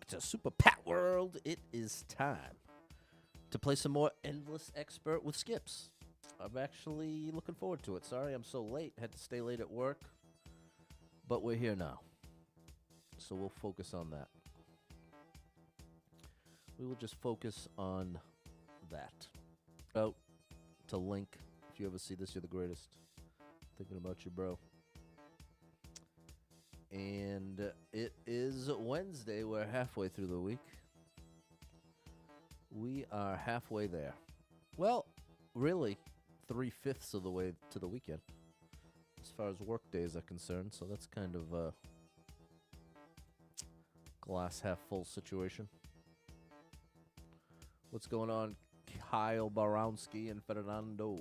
to Super Pat World. It is time to play some more Endless Expert with Skips. I'm actually looking forward to it. Sorry I'm so late. Had to stay late at work. But we're here now. So we'll focus on that. We will just focus on that. Out to Link. If you ever see this, you're the greatest. Thinking about you, bro. And it is Wednesday. We're halfway through the week. We are halfway there. Well, really, 3/5 of the way to the weekend, as far as work days are concerned. So that's kind of a glass half full situation. What's going on, Kyle Barowski and Fernando?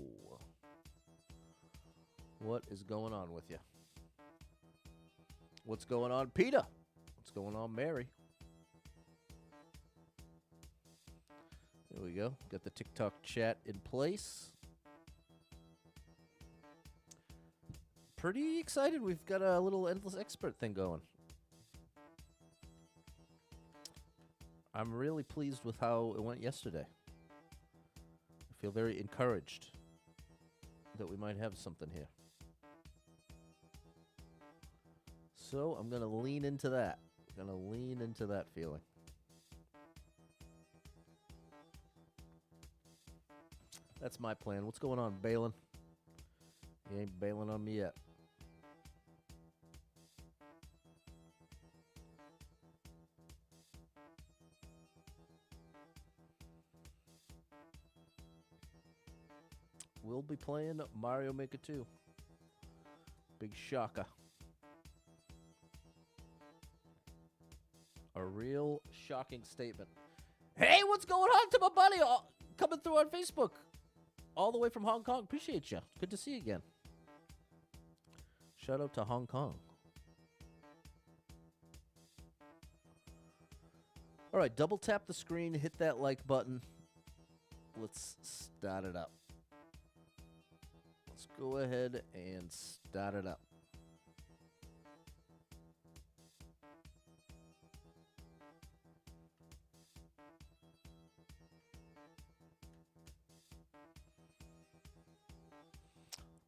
What is going on with you? What's going on, Peter? What's going on, Mary? There we go. Got the TikTok chat in place. Pretty excited. We've got a little Endless Expert thing going. I'm really pleased with how it went yesterday. I feel very encouraged that we might have something here. So I'm going to lean into that. Going to lean into that feeling. That's my plan. What's going on, Balin? You ain't bailing on me yet. We'll be playing Mario Maker 2. Big shocker. A real shocking statement. Hey, what's going on to my buddy coming through on Facebook? All the way from Hong Kong. Appreciate you. Good to see you again. Shout out to Hong Kong. All right, double tap the screen, hit that like button. Let's start it up. Let's go ahead and start it up.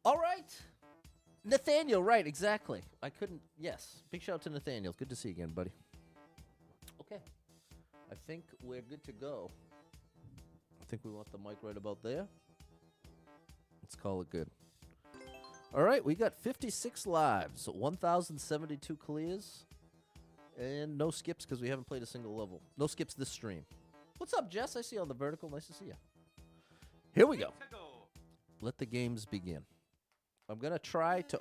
All right. Nathaniel, right, exactly. I couldn't, yes. Big shout out to Nathaniel. Good to see you again, buddy. Okay. I think we're good to go. I think we want the mic right about there. Let's call it good. All right, we got 56 lives, 1,072 clears, and no skips because we haven't played a single level. No skips this stream. What's up, Jess? I see you on the vertical. Nice to see you. Here we go. Let the games begin. I'm going to try to...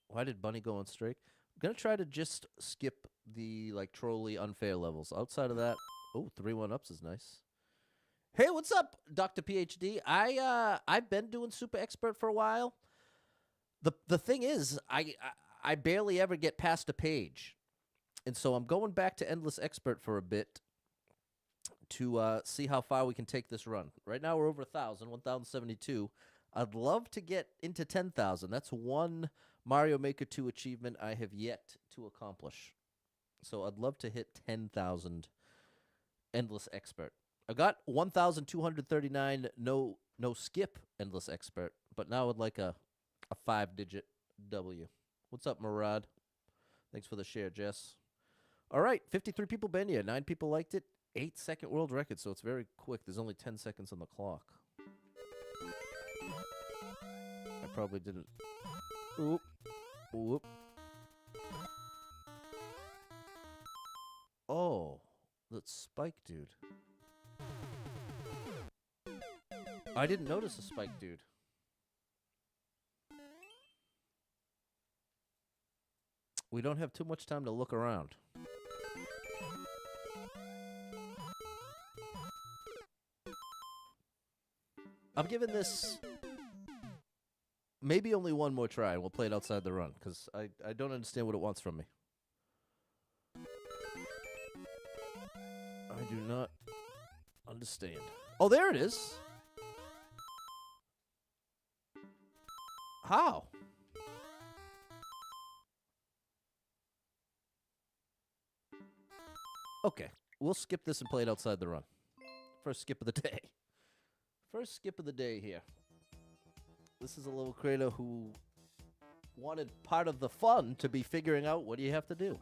Why did Bunny go on strike? I'm going to try to just skip the, like, trolly unfair levels. Outside of that... Oh, 3-1-ups is nice. Hey, what's up, Dr. PhD? I've been doing Super Expert for a while. The thing is, I barely ever get past a page. And so I'm going back to Endless Expert for a bit to see how far we can take this run. Right now we're over 1,000, 1,072. I'd love to get into 10,000. That's one Mario Maker 2 achievement I have yet to accomplish. So I'd love to hit 10,000 Endless Expert. I got 1,239 no skip Endless Expert, but now I'd like a 5-digit W. What's up, Murad? Thanks for the share, Jess. All right, 53 people been here. 9 people liked it. 8-second world record, so it's very quick. There's only 10 seconds on the clock. I probably didn't. Oop. Whoop. Oh, that's Spike Dude. I didn't notice a Spike Dude. We don't have too much time to look around. I'm giving this maybe only one more try, and we'll play it outside the run, because I don't understand what it wants from me. I do not understand. Oh, there it is. How? Okay. we'll skip this and play it outside the run. First skip of the day. First skip of the day here. This is a little creator who wanted part of the fun to be figuring out what do you have to do.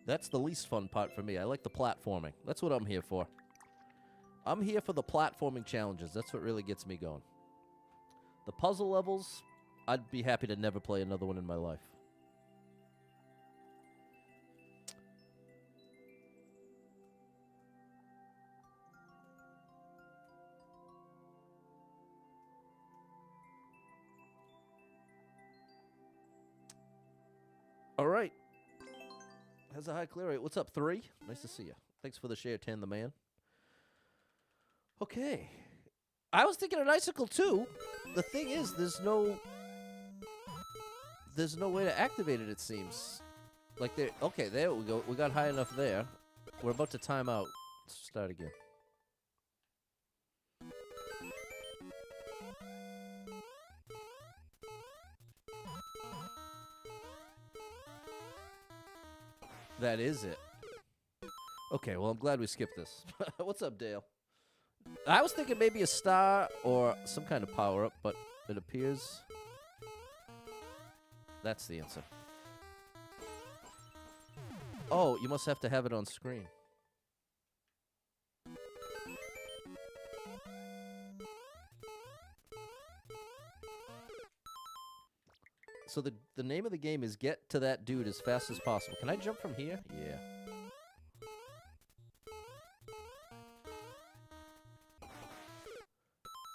That's the least fun part for me. I like the platforming. That's what I'm here for. I'm here for the platforming challenges. That's what really gets me going. The puzzle levels, I'd be happy to never play another one in my life. All right. Has a high clear rate. What's up, 3? Nice to see you. Thanks for the share, Tan the man. Okay. I was thinking an icicle, too. The thing is, there's no way to activate it, it seems. Like, there. Okay, there we go. We got high enough there. We're about to time out. Let's start again. That is it. Okay, well, I'm glad we skipped this. What's up, Dale? I was thinking maybe a star or some kind of power-up, but it appears that's the answer. Oh, you must have to have it on screen. So the name of the game is get to that dude as fast as possible. Can I jump from here? Yeah.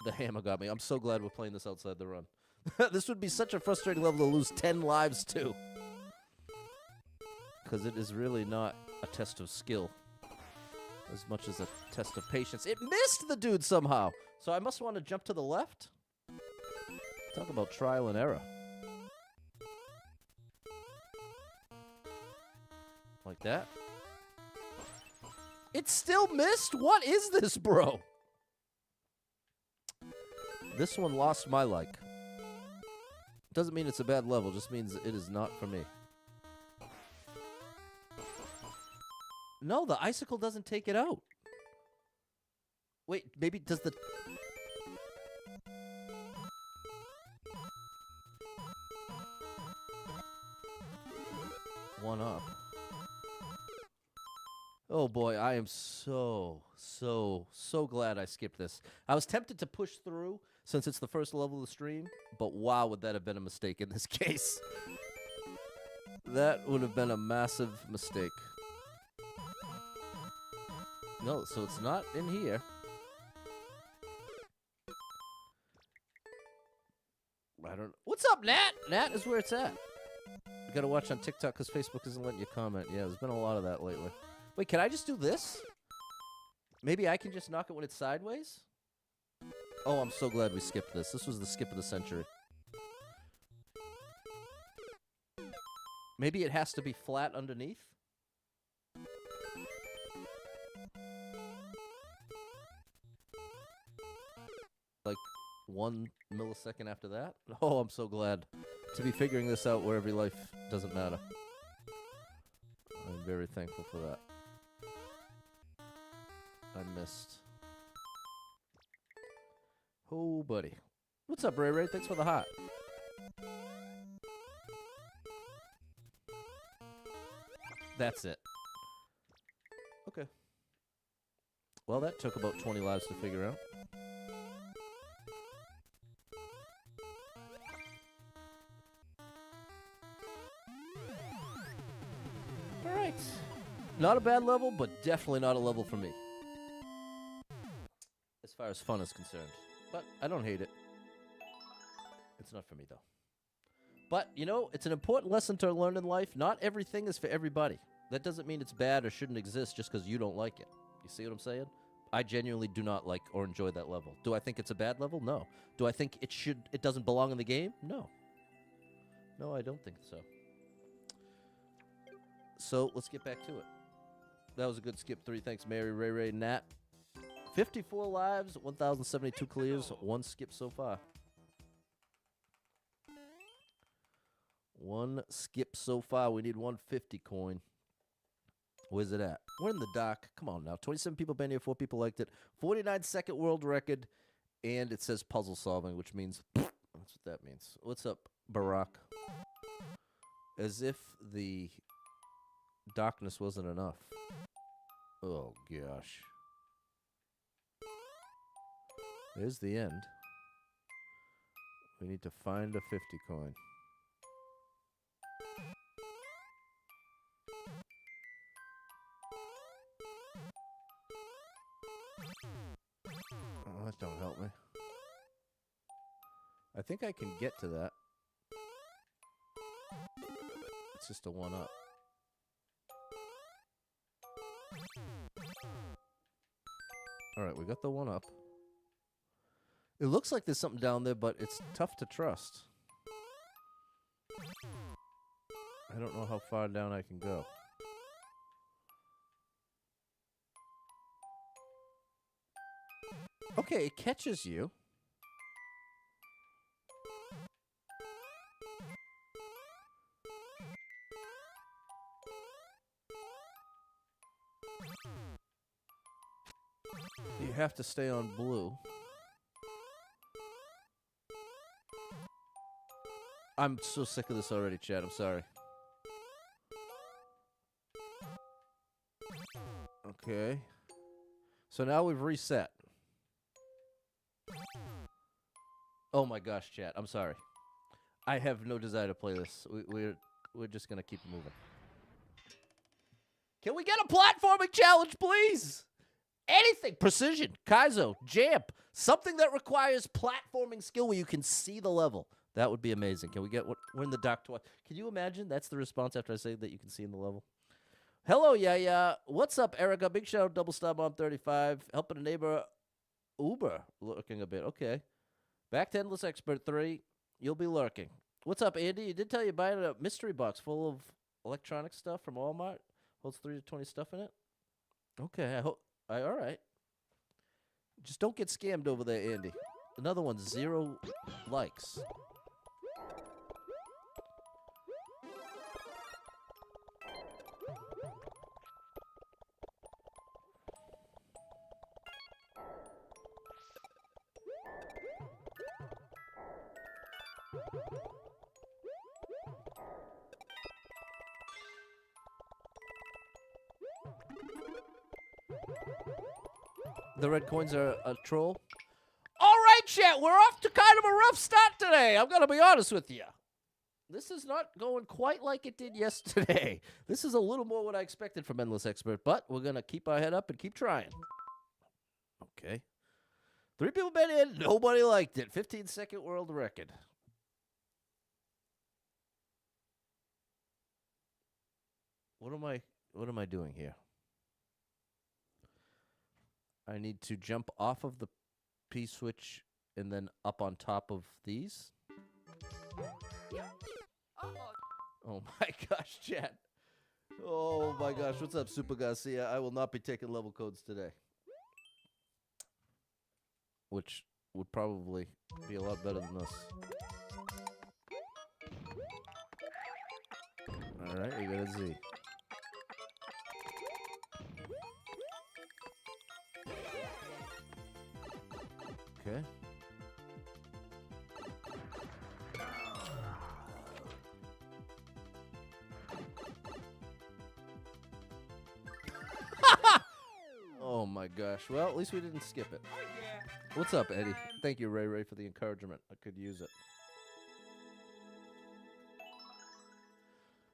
The hammer got me. I'm so glad we're playing this outside the run. This would be such a frustrating level to lose 10 lives to. Because it is really not a test of skill as much as a test of patience. It missed the dude somehow. So I must want to jump to the left. Talk about trial and error. Like that. It still missed? What is this, bro? This one lost my like. Doesn't mean it's a bad level, just means it is not for me. No, the icicle doesn't take it out. Wait, maybe does the... One up. Oh boy, I am so glad I skipped this. I was tempted to push through since it's the first level of the stream, but wow, would that have been a mistake in this case. That would have been a massive mistake. No, so it's not in here. I don't... What's up, Nat? Nat is where it's at. You gotta watch on TikTok because Facebook isn't letting you comment. Yeah, there's been a lot of that lately. Wait, can I just do this? Maybe I can just knock it when it's sideways? Oh, I'm so glad we skipped this. This was the skip of the century. Maybe it has to be flat underneath? Like 1 millisecond after that? Oh, I'm so glad to be figuring this out where every life doesn't matter. I'm very thankful for that. I missed. Oh, buddy. What's up, Ray Ray? Thanks for the hot. That's it. Okay. Well, that took about 20 lives to figure out. All right. Not a bad level, but definitely not a level for me. As far as fun is concerned. But I don't hate it. It's not for me, though. But, you know, it's an important lesson to learn in life. Not everything is for everybody. That doesn't mean it's bad or shouldn't exist just because you don't like it. You see what I'm saying? I genuinely do not like or enjoy that level. Do I think it's a bad level? No. Do I think it doesn't belong in the game? No. No, I don't think so. So, let's get back to it. That was a good skip 3. Thanks, Mary, Ray Ray, Nat. 54 lives, 1,072 clears, 1 skip so far. 1 skip so far. We need 150 coin. Where's it at? We're in the dock. Come on now. 27 people been here. 4 people liked it. 49-second world record. And it says puzzle solving, which means... That's what that means. What's up, Barack? As if the darkness wasn't enough. Oh, gosh. There's the end. We need to find a 50 coin. Oh, that don't help me. I think I can get to that. It's just a 1-up. Alright, we got the 1-up. It looks like there's something down there, but it's tough to trust. I don't know how far down I can go. Okay, it catches you. You have to stay on blue. I'm so sick of this already, Chad. I'm sorry. Okay. So now we've reset. Oh my gosh, Chad. I'm sorry. I have no desire to play this. We're just gonna keep moving. Can we get a platforming challenge, please? Anything. Precision, Kaizo, Jamp. Something that requires platforming skill where you can see the level. That would be amazing. Can we get what? We're in the dock twice. Can you imagine? That's the response after I say that you can see in the level. Hello, yeah. What's up, Erica? Big shout out, Double Star Bomb 35. Helping a neighbor, Uber, lurking a bit. Okay. Back to Endless Expert 3. You'll be lurking. What's up, Andy? You did tell you buying a mystery box full of electronic stuff from Walmart. Holds 3 to 20 stuff in it. Okay, all right. Just don't get scammed over there, Andy. Another one, 0 likes. The red coins are a troll. All right, chat, we're off to kind of a rough start today. I'm going to be honest with you. This is not going quite like it did yesterday. This is a little more what I expected from Endless Expert, but we're going to keep our head up and keep trying. Okay. 3 people been in. Nobody liked it. 15-second world record. What am I doing here? I need to jump off of the P-switch and then up on top of these. Oh my gosh, chat. Oh my gosh. What's up, Super Garcia? I will not be taking level codes today. Which would probably be a lot better than this. Alright, we got a Z. Okay. Oh my gosh. Well, at least we didn't skip it. What's up, Eddie? Thank you, Ray, for the encouragement. I could use it.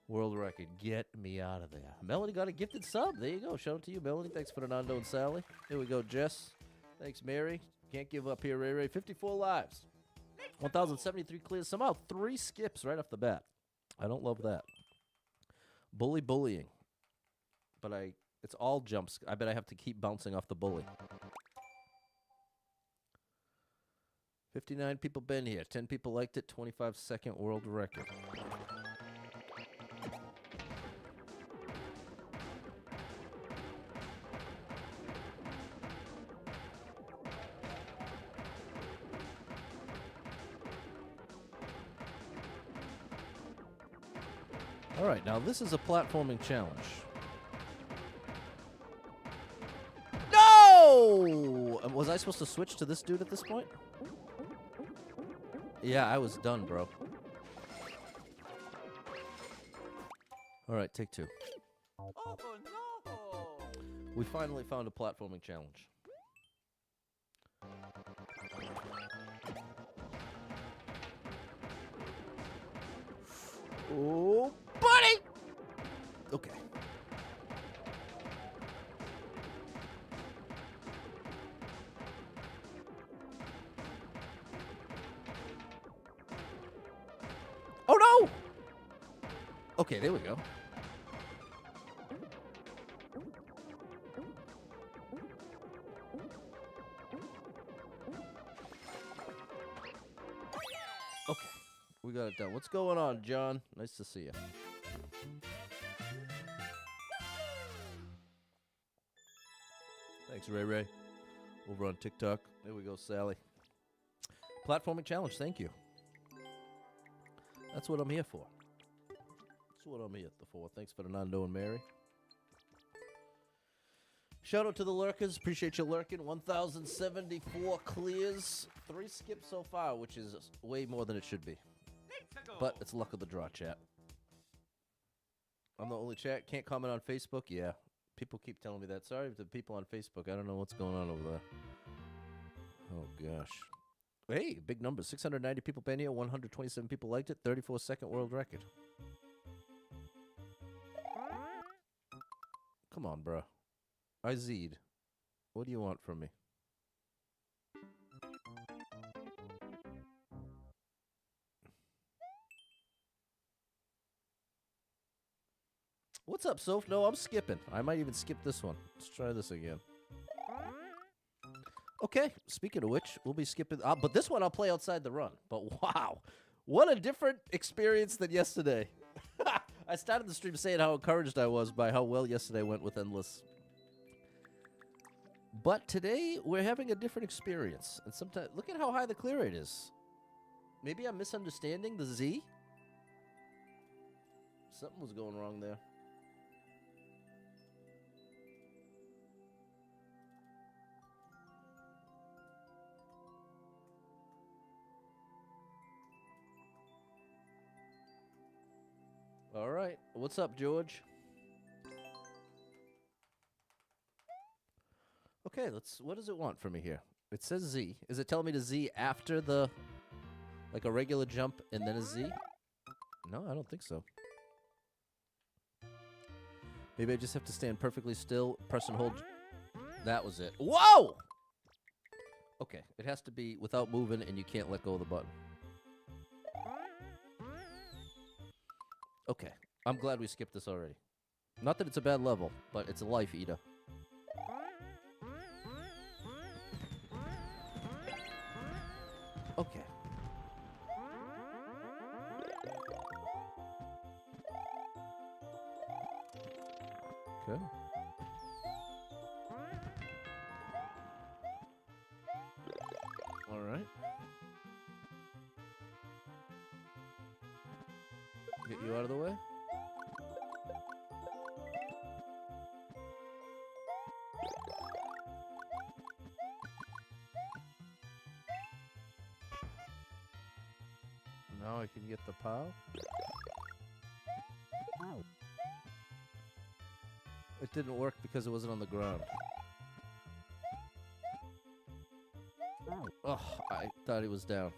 World record. Get me out of there. Melody got a gifted sub. There you go. Shout out to you, Melody. Thanks for the Nando and Sally. Here we go, Jess. Thanks, Mary. Can't give up here, Ray. 54 lives. 1,073 clears. Somehow 3 skips right off the bat. I don't love that. Bullying. But it's all jumps. I bet I have to keep bouncing off the bully. 59 people been here. 10 people liked it. 25-second world record. All right, now this is a platforming challenge. Was I supposed to switch to this dude at this point? Yeah, I was done, bro. All right, take two. Oh no! We finally found a platforming challenge. Oh, buddy! Okay. Oh, no! Okay, there we go. Okay, we got it done. What's going on, John? Nice to see you. Thanks, Ray Ray. Over on TikTok. There we go, Sally. Platforming challenge, thank you. That's what I'm here for. That's what I'm here for. Thanks for the non-knowing Mary. Shout out to the lurkers. Appreciate you lurking. 1,074 clears. 3 skips so far, which is way more than it should be. But it's luck of the draw, chat. I'm the only chat. Can't comment on Facebook? Yeah. People keep telling me that. Sorry to the people on Facebook. I don't know what's going on over there. Oh, gosh. Hey, big numbers. 690 people been here. 127 people liked it. 34-second world record. Come on, bro. Izid, what do you want from me? What's up, Soph? No, I'm skipping. I might even skip this one. Let's try this again. Okay, speaking of which, we'll be skipping... but this one I'll play outside the run. But wow, what a different experience than yesterday. I started the stream saying how encouraged I was by how well yesterday went with Endless. But today, we're having a different experience. And sometimes, look at how high the clear rate is. Maybe I'm misunderstanding the Z? Something was going wrong there. All right. What's up, George? Okay, what does it want from me here? It says Z. Is it telling me to Z after the, like a regular jump and then a Z? No, I don't think so. Maybe I just have to stand perfectly still, press and hold. That was it. Whoa! Okay, it has to be without moving and you can't let go of the button. Okay, I'm glad we skipped this already. Not that it's a bad level, but it's a life eater. Okay. Okay. All right. Get you out of the way. Now I can get the POW. It didn't work because it wasn't on the ground. Oh, I thought he was down.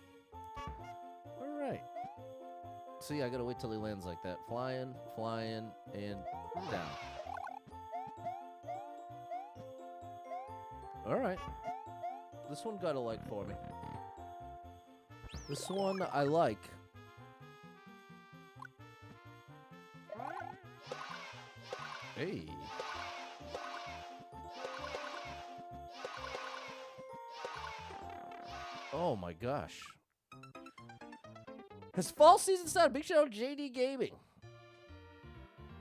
Alright. See, I gotta wait till he lands like that. Flying, flying, and down. Alright. This one got a like for me. This one I like. Hey. Oh my gosh. Has fall season started? Big shout out JD Gaming.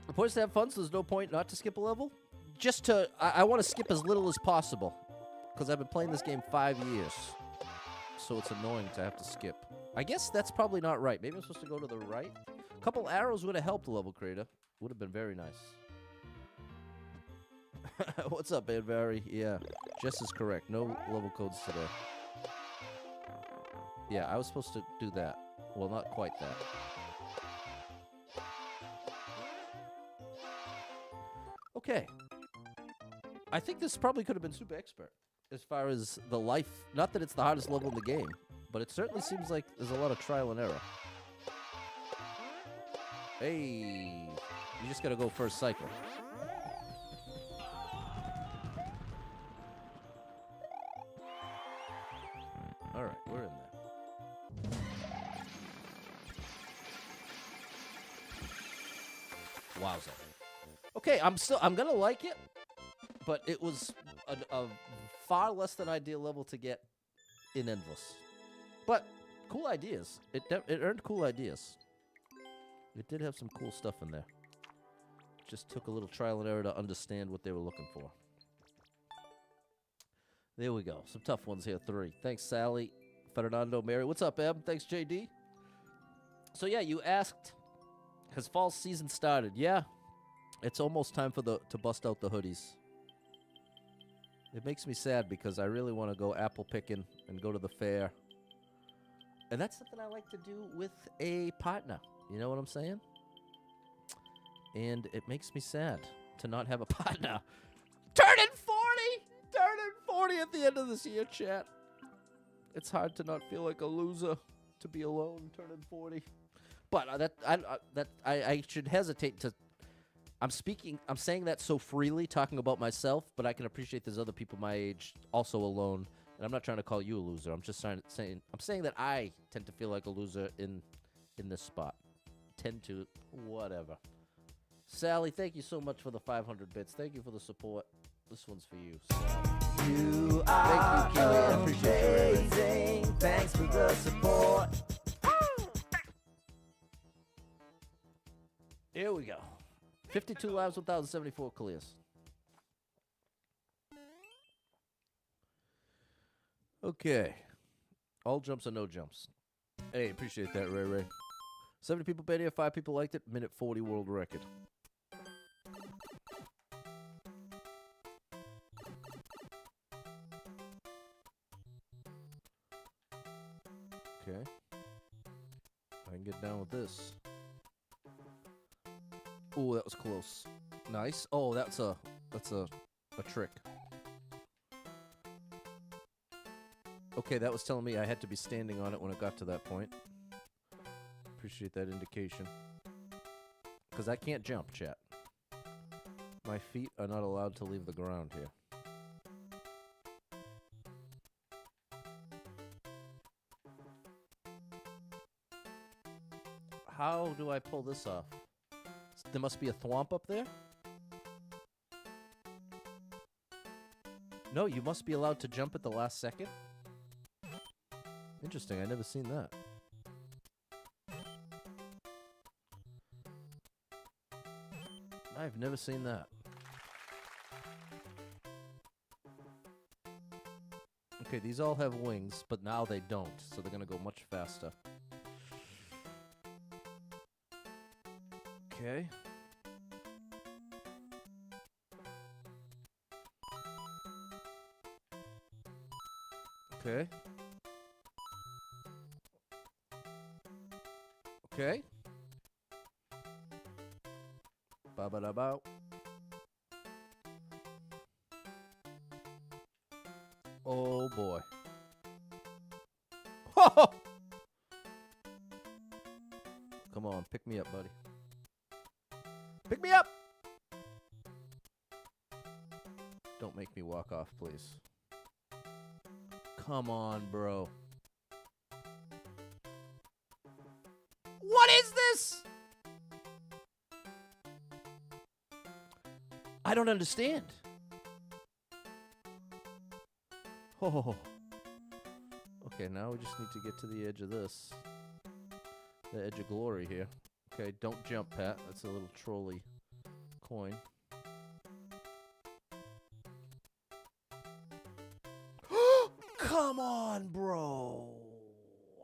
The point is to have fun, so there's no point not to skip a level. Just to, I want to skip as little as possible. Because I've been playing this game 5 years. So it's annoying to have to skip. I guess that's probably not right. Maybe I'm supposed to go to the right. A couple arrows would have helped the level creator. Would have been very nice. What's up, Barry? Yeah, Jess is correct. No level codes today. Yeah, I was supposed to do that. Well, not quite that. Okay. I think this probably could have been super expert as far as the life. Not that it's the hardest level in the game, but it certainly seems like there's a lot of trial and error. Hey, you just gotta go first cycle. All right, we're in there. Wowza. Okay, I'm gonna like it, but it was a far less than ideal level to get in Endless. But cool ideas. It earned cool ideas. It did have some cool stuff in there. Just took a little trial and error to understand what they were looking for. There we go. Some tough ones here. 3. Thanks, Sally, Fernando, Mary. What's up, Eb? Thanks, JD. So yeah, you asked, has fall season started? Yeah, it's almost time for to bust out the hoodies. It makes me sad because I really want to go apple picking and go to the fair. And that's something I like to do with a partner. You know what I'm saying? And it makes me sad to not have a partner. Turning 40! Turning 40 at the end of this year, chat. It's hard to not feel like a loser to be alone turning 40. But I should hesitate to. I'm saying that so freely, talking about myself, but I can appreciate there's other people my age also alone. And I'm not trying to call you a loser. I'm just I'm saying that I tend to feel like a loser in this spot. Tend to, whatever. Sally, thank you so much for the 500 bits. Thank you for the support. This one's for you, Sally. You are thank you, Kelly. I appreciate amazing. Thanks for the support. Here we go. 52 lives, 1,074 clears. Okay. All jumps or no jumps. Hey, appreciate that, Ray Ray. 70 people bet here, 5 people liked it. Minute 40 world record. Okay. I can get down with this. Oh, that was close. Nice. Oh, that's a trick. Okay, that was telling me I had to be standing on it when it got to that point. Appreciate that indication. Because I can't jump, chat. My feet are not allowed to leave the ground here. How do I pull this off? There must be a thwomp up there? No, you must be allowed to jump at the last second? Interesting, I never seen that. I've never seen that. Okay, these all have wings, but now they don't, so they're gonna go much faster. Okay. Okay. Okay. Ba-ba-da-bow. Oh boy. Come on, pick me up, buddy. Pick me up! Don't make me walk off, please. Come on, bro. What is this? I don't understand. Oh. Okay, now we just need to get to the edge of this. The edge of glory here. Okay, don't jump, Pat. That's a little trolley coin. Come on, bro.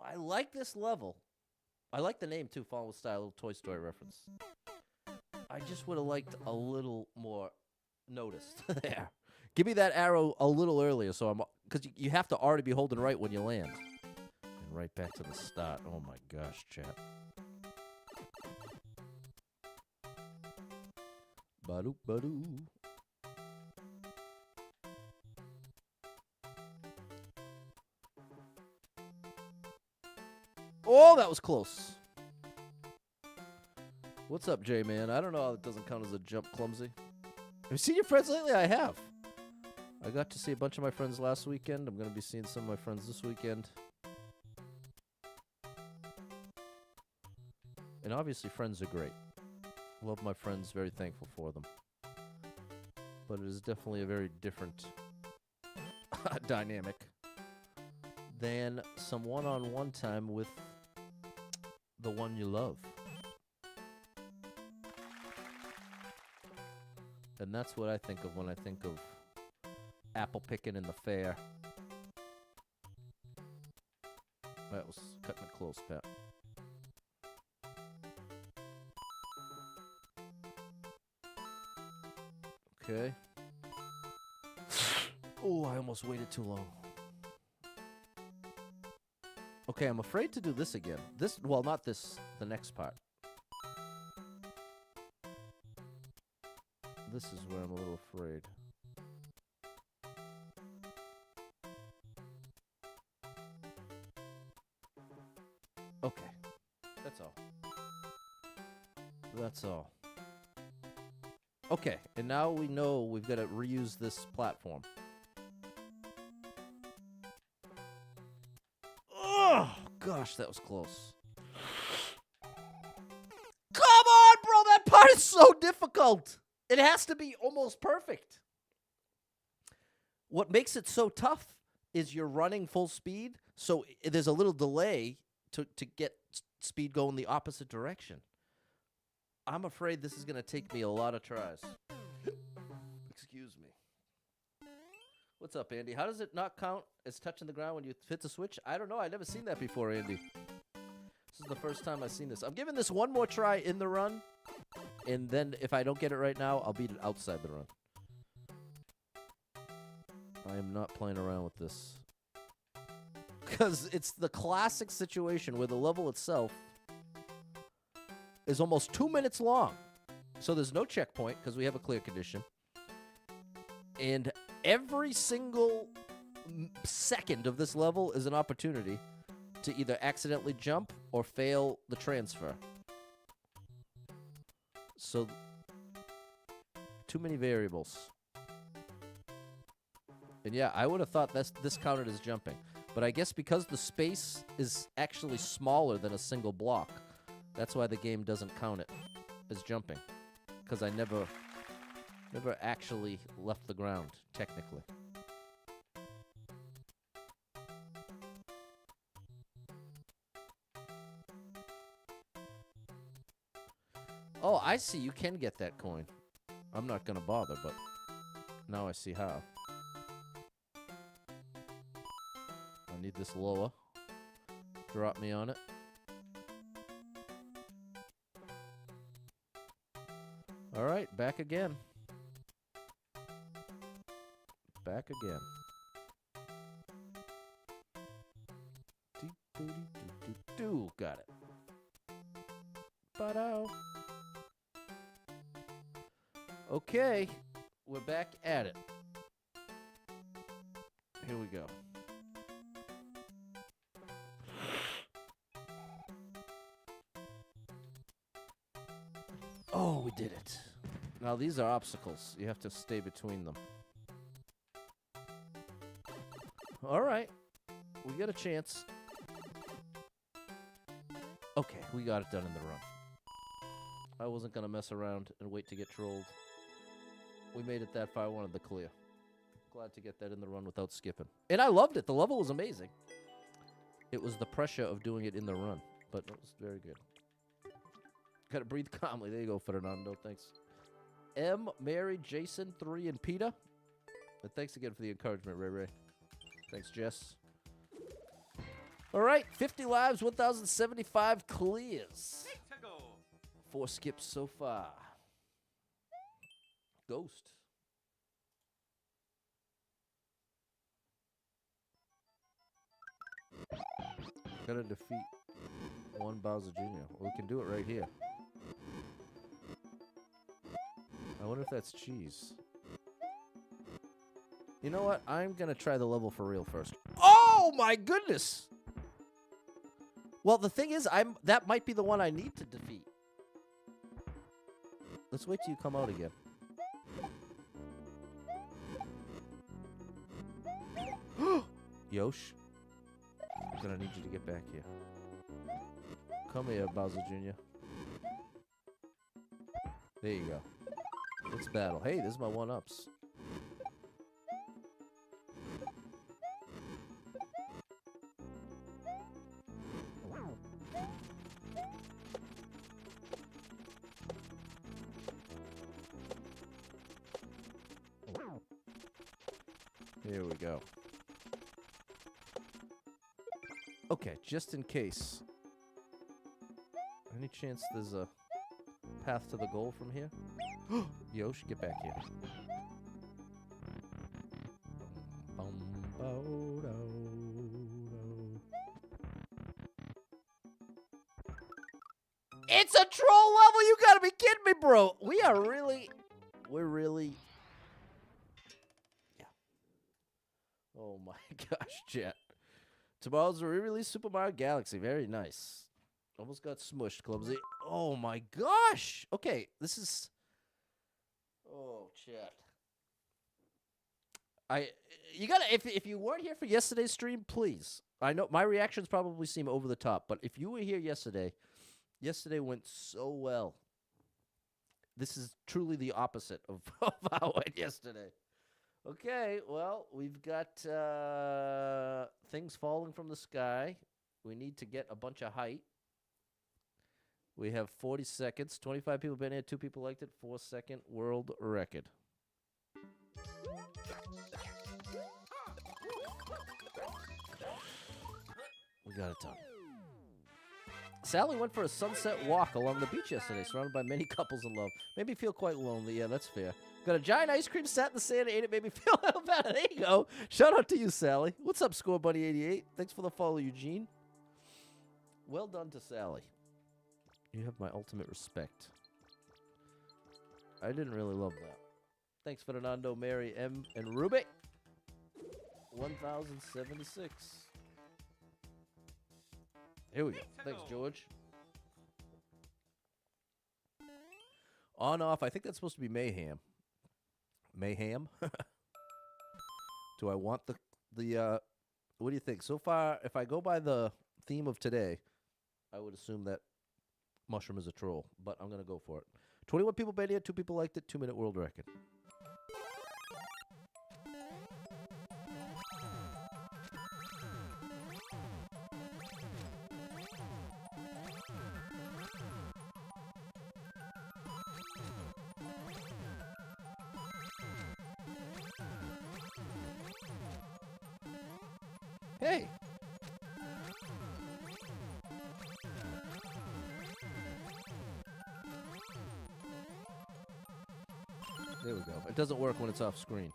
I like this level. I like the name, too. Fall with Style, little Toy Story reference. I just would have liked a little more noticed. There. Give me that arrow a little earlier, so I'm because you have to already be holding right when you land. And right back to the start. Oh my gosh, chat. Ba-doop, ba-doo. Oh, that was close. What's up, J-Man? I don't know how it doesn't count as a jump clumsy. Have you seen your friends lately? I have. I got to see a bunch of my friends last weekend. I'm going to be seeing some of my friends this weekend. And obviously, friends are great. Love my friends, very thankful for them. But it is definitely a very different dynamic than some one-on-one time with the one you love. And that's what I think of when I think of apple picking in the fair. That was cutting it close, Pat. Okay. Oh, I almost waited too long. Okay, I'm afraid to do this again. Well, not this, the next part. This is where I'm a little afraid. Okay. That's all. That's all. Okay, and now we know we've got to reuse this platform. Oh, gosh, that was close. Come on, bro! That part is so difficult! It has to be almost perfect. What makes it so tough is you're running full speed, so there's a little delay to get speed going the opposite direction. I'm afraid this is going to take me a lot of tries. Excuse me. What's up, Andy? How does it not count as touching the ground when you hit the switch? I don't know. I've never seen that before, Andy. This is the first time I've seen this. I'm giving this one more try in the run, and then if I don't get it right now, I'll beat it outside the run. I am not playing around with this. Because it's the classic situation where the level itself is almost 2 minutes long. So there's no checkpoint because we have a clear condition. And every single second of this level is an opportunity to either accidentally jump or fail the transfer. So, too many variables. And yeah, I would have thought this counted as jumping. But I guess because the space is actually smaller than a single block, that's why the game doesn't count it as jumping. Because I never actually left the ground, technically. Oh, I see. You can get that coin. I'm not going to bother, but now I see how. I need this lower. Drop me on it. All right, back again. Back again. Got it. Ba-dow. Okay, we're back at it. Here we go. Oh, we did it. Now these are obstacles. You have to stay between them. All right. We got a chance. Okay, we got it done in the run. I wasn't going to mess around and wait to get trolled. We made it that far. I wanted the clear. Glad to get that in the run without skipping. And I loved it. The level was amazing. It was the pressure of doing it in the run, but it was very good. Got to breathe calmly. There you go, Fernando. Thanks. M, Mary, Jason, 3, and Peter. And thanks again for the encouragement, Ray Ray. Thanks, Jess. All right, 50 lives, 1,075 clears. 4 skips so far. Ghost. Gotta defeat one Bowser Jr. We can do it right here. I wonder if that's cheese. You know what? I'm gonna try the level for real first. Oh my goodness! Well, the thing is, that might be the one I need to defeat. Let's wait till you come out again. Yosh, I'm gonna need you to get back here. Come here, Bowser Jr. There you go. Let's battle. Hey, this is my one-ups. Here we go. Okay, just in case. Any chance there's a path to the goal from here? Yosh, get back here. It's a troll level! You gotta be kidding me, bro! We're really... Yeah. Oh my gosh, chat. Tomorrow's a re-release Super Mario Galaxy. Very nice. Almost got smushed, Clumsy. Oh my gosh! Okay, this is... Oh, chat. You gotta... If you weren't here for yesterday's stream, please. I know my reactions probably seem over the top, but if you were here yesterday went so well. This is truly the opposite of how it went yesterday. Okay, well, we've got things falling from the sky. We need to get a bunch of height. We have 40 seconds. 25 people been here, 2 people liked it. 4-second world record. We got it done. Sally went for a sunset walk along the beach yesterday, surrounded by many couples in love. Made me feel quite lonely. Yeah, that's fair. Got a giant ice cream, sat in the sand, ate it, made me feel a little better. There you go. Shout out to you, Sally. What's up, Score Buddy 88? Thanks for the follow, Eugene. Well done to Sally. You have my ultimate respect. I didn't really love that. Thanks, Fernando, Mary, M, and Rubik. 1076. Here we go. Thanks, George. On, off. I think that's supposed to be Mayhem. Mayhem? Do I want the what do you think? So far, if I go by the theme of today, I would assume that Mushroom is a troll, but I'm going to go for it. 21 people been here, 2 people liked it, 2-minute world record. Hey! There we go. It doesn't work when it's off screen.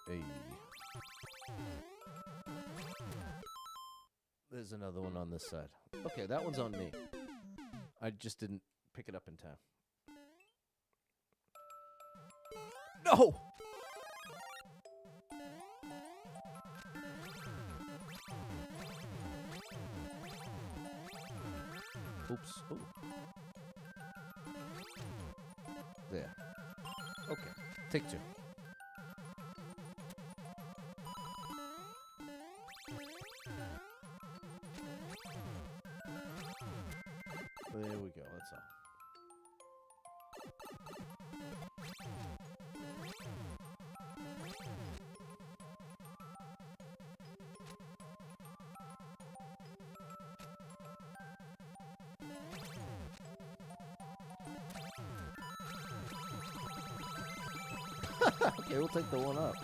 Hey. There's another one on this side. Okay, that one's on me. I just didn't pick it up in time. No! Oops. Ooh. There. Okay. Take 2. There we go. That's all. Okay, we'll take the one up.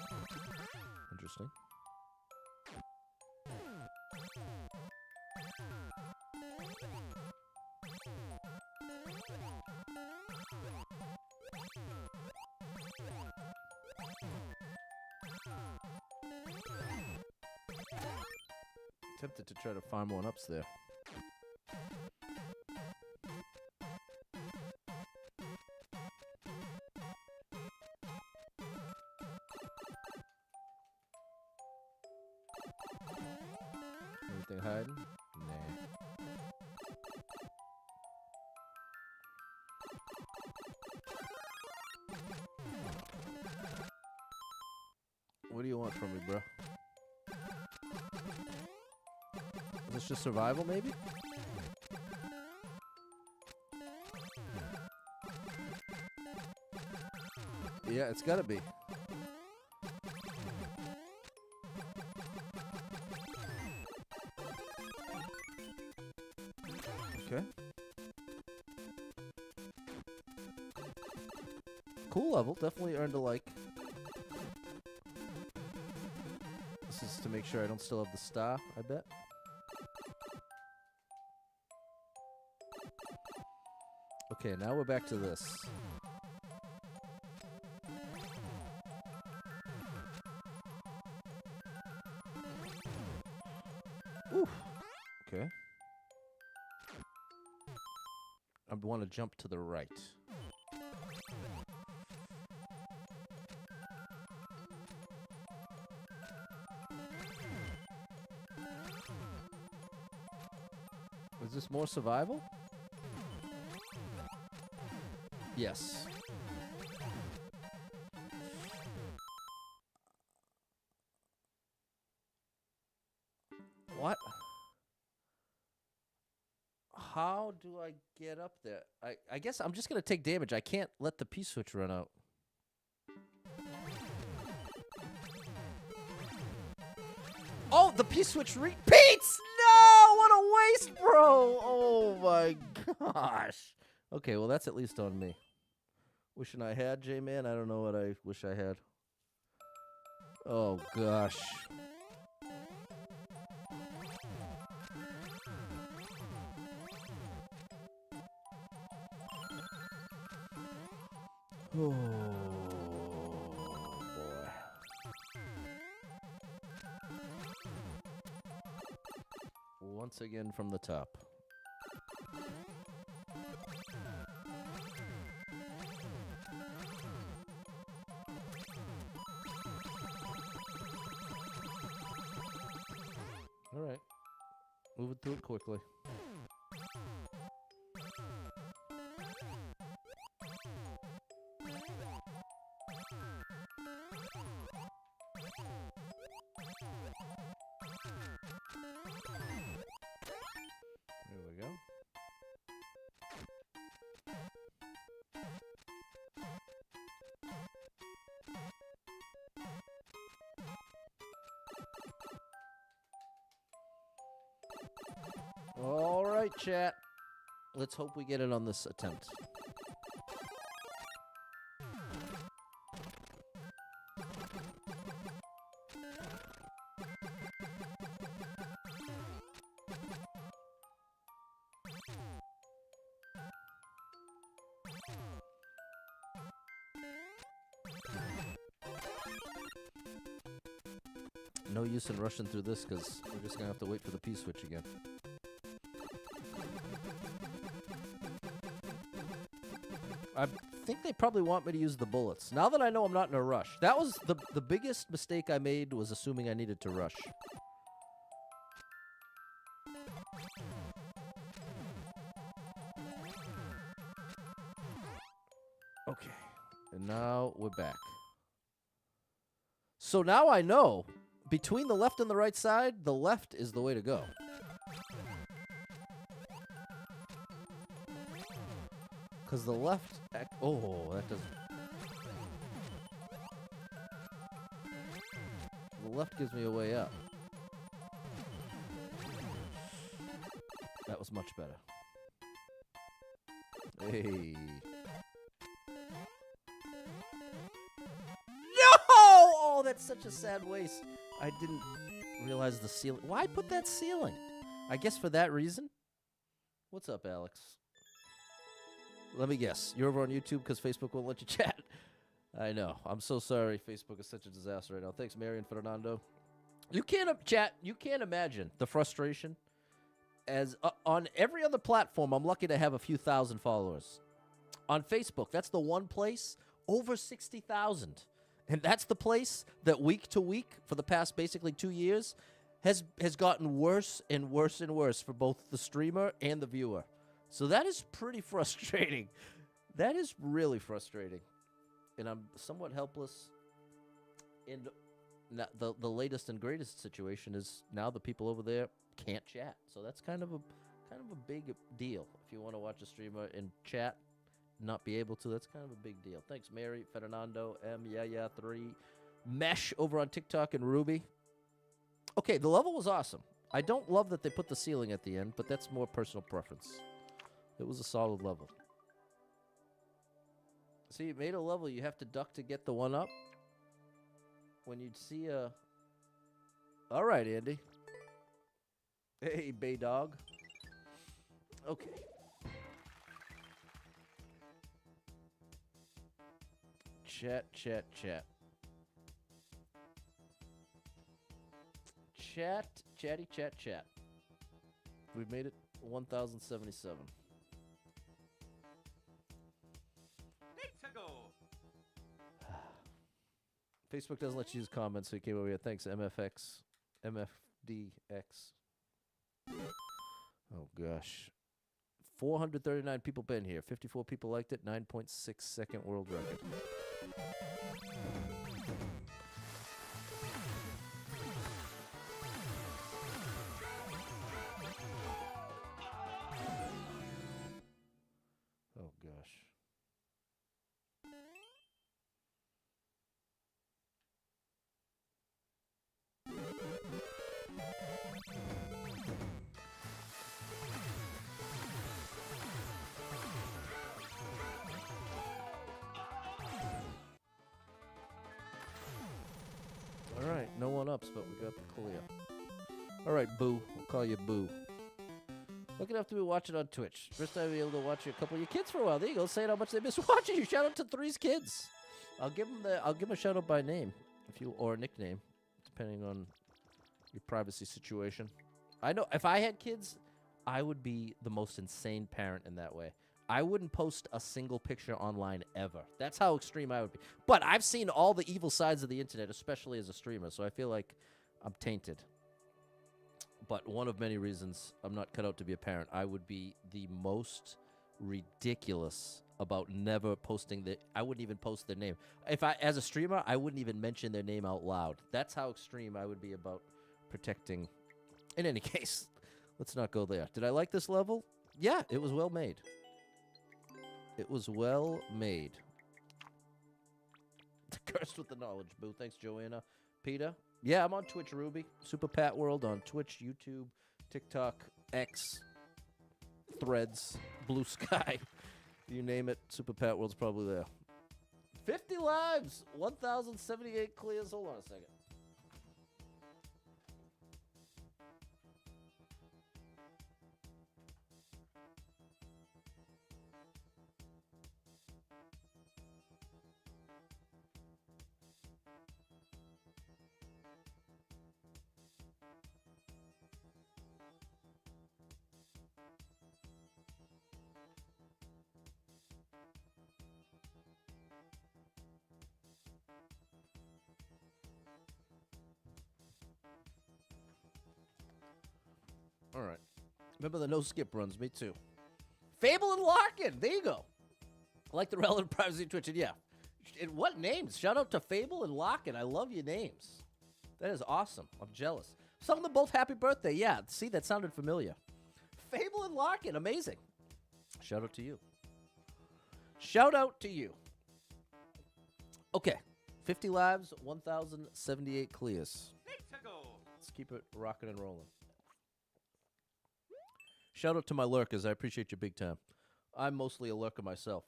Interesting. Tempted to try to farm one-ups there. Anything hiding? Nah. What do you want from me, bro? Is this just survival, maybe? Yeah, it's gotta be. Okay. Cool level. Definitely earned a like. This is to make sure I don't still have the star, I bet. Okay, now we're back to this. Oof. Okay. I want to jump to the right. Is this more survival? Yes. What? How do I get up there? I guess I'm just going to take damage. I can't let the P-switch run out. Oh, the P-switch repeats! No! What a waste, bro! Oh, my gosh. Okay, well, that's at least on me. Wishing I had, J-Man. I don't know what I wish I had. Oh, gosh. Oh, boy. Once again from the top. All right. Moving through it quickly. There we go. All right, chat. Let's hope we get it on this attempt. No use in rushing through this because we're just going to have to wait for the P-switch again. I think they probably want me to use the bullets. Now that I know I'm not in a rush. That was the biggest mistake I made, was assuming I needed to rush. Okay. And now we're back. So now I know, between the left and the right side, the left is the way to go. Because the left... Oh, that doesn't... The left gives me a way up. That was much better. Hey. No! Oh, that's such a sad waste. I didn't realize the ceiling. Why put that ceiling? I guess for that reason? What's up, Alex? Let me guess. You're over on YouTube because Facebook won't let you chat. I know. I'm so sorry. Facebook is such a disaster right now. Thanks, Marion Fernando. You can't chat. You can't imagine the frustration. As on every other platform, I'm lucky to have a few thousand followers. On Facebook, that's the one place over 60,000, and that's the place that week to week for the past basically 2 years has gotten worse and worse and worse for both the streamer and the viewer. So that is pretty frustrating. That is really frustrating, and I'm somewhat helpless. And the latest and greatest situation is now the people over there can't chat. So that's kind of a big deal. If you want to watch a streamer and chat, not be able to, that's kind of a big deal. Thanks, Mary, Fernando, Yeah3, Mesh over on TikTok, and Ruby. Okay, the level was awesome. I don't love that they put the ceiling at the end, but that's more personal preference. It was a solid level. See, it made a level you have to duck to get the one up. When you'd see a... All right, Andy. Hey, Bay Dog. Okay. Chat. Chat. We've made it 1,077. Let's go. Facebook doesn't let you use comments, so he came over here. Thanks, MFDX. Oh, gosh. 439 people been here. 54 people liked it. 9.6 second world record. Oh, gosh. All right, no one-ups, but we got the clear. All right, Boo. We'll call you Boo. Lucky enough to be watching on Twitch. First time to be able to watch a couple of your kids for a while. There you go, saying how much they miss watching you. Shout out to Three's kids. I'll give them a shout out by name, or a nickname, depending on your privacy situation. I know if I had kids, I would be the most insane parent in that way. I wouldn't post a single picture online ever. That's how extreme I would be. But I've seen all the evil sides of the internet, especially as a streamer, so I feel like I'm tainted. But one of many reasons I'm not cut out to be a parent. I would be the most ridiculous about never posting I wouldn't even post their name. As a streamer, I wouldn't even mention their name out loud. That's how extreme I would be about protecting. In any case, let's not go there. Did I like this level? Yeah, it was well made. It was well made. Cursed with the knowledge, Boo. Thanks, Joanna. Peter? Yeah, I'm on Twitch, Ruby. Super Pat World on Twitch, YouTube, TikTok, X, Threads, Blue Sky. You name it, Super Pat World's probably there. 50 lives, 1,078 clears. Hold on a second. All right. Remember the no skip runs, me too. Fable and Larkin, there you go. I like the relative privacy Twitch, and yeah. And what names? Shout out to Fable and Larkin. I love your names. That is awesome. I'm jealous. Some of them both happy birthday. Yeah, see, that sounded familiar. Fable and Larkin, amazing. Shout out to you. Shout out to you. Okay. 50 lives, 1,078 clears. Let's go. Let's keep it rocking and rolling. Shout out to my lurkers. I appreciate you big time. I'm mostly a lurker myself.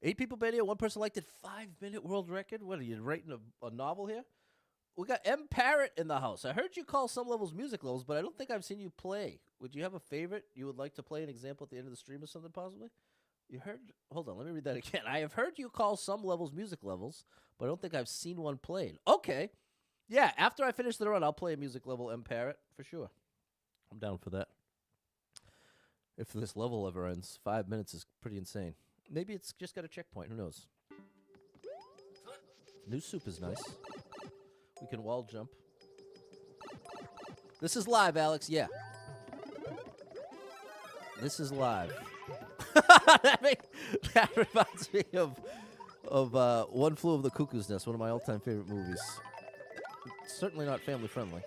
8 people been here. One person liked it. 5-minute world record. What are you writing a novel here? We got M Parrot in the house. I heard you call some levels music levels, but I don't think I've seen you play. Would you have a favorite you would like to play an example at the end of the stream or something possibly? You heard? Hold on. Let me read that again. I have heard you call some levels music levels, but I don't think I've seen one played. Okay. Yeah, after I finish the run, I'll play a music level M Parrot for sure. I'm down for that. If this level ever ends, 5 minutes is pretty insane. Maybe it's just got a checkpoint. Who knows? New soup is nice. We can wall jump. This is live, Alex. Yeah. This is live. that reminds me of One Flew Over the Cuckoo's Nest, one of my all-time favorite movies. Certainly not family friendly.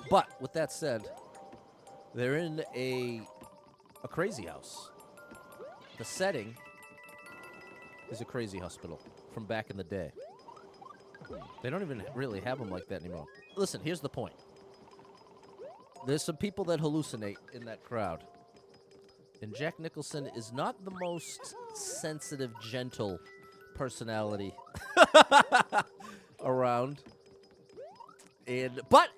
But with that said, they're in a crazy house. The setting is a crazy hospital from back in the day. They don't even really have them like that anymore. Listen, here's the point. There's some people that hallucinate in that crowd. And Jack Nicholson is not the most sensitive, gentle personality around. And but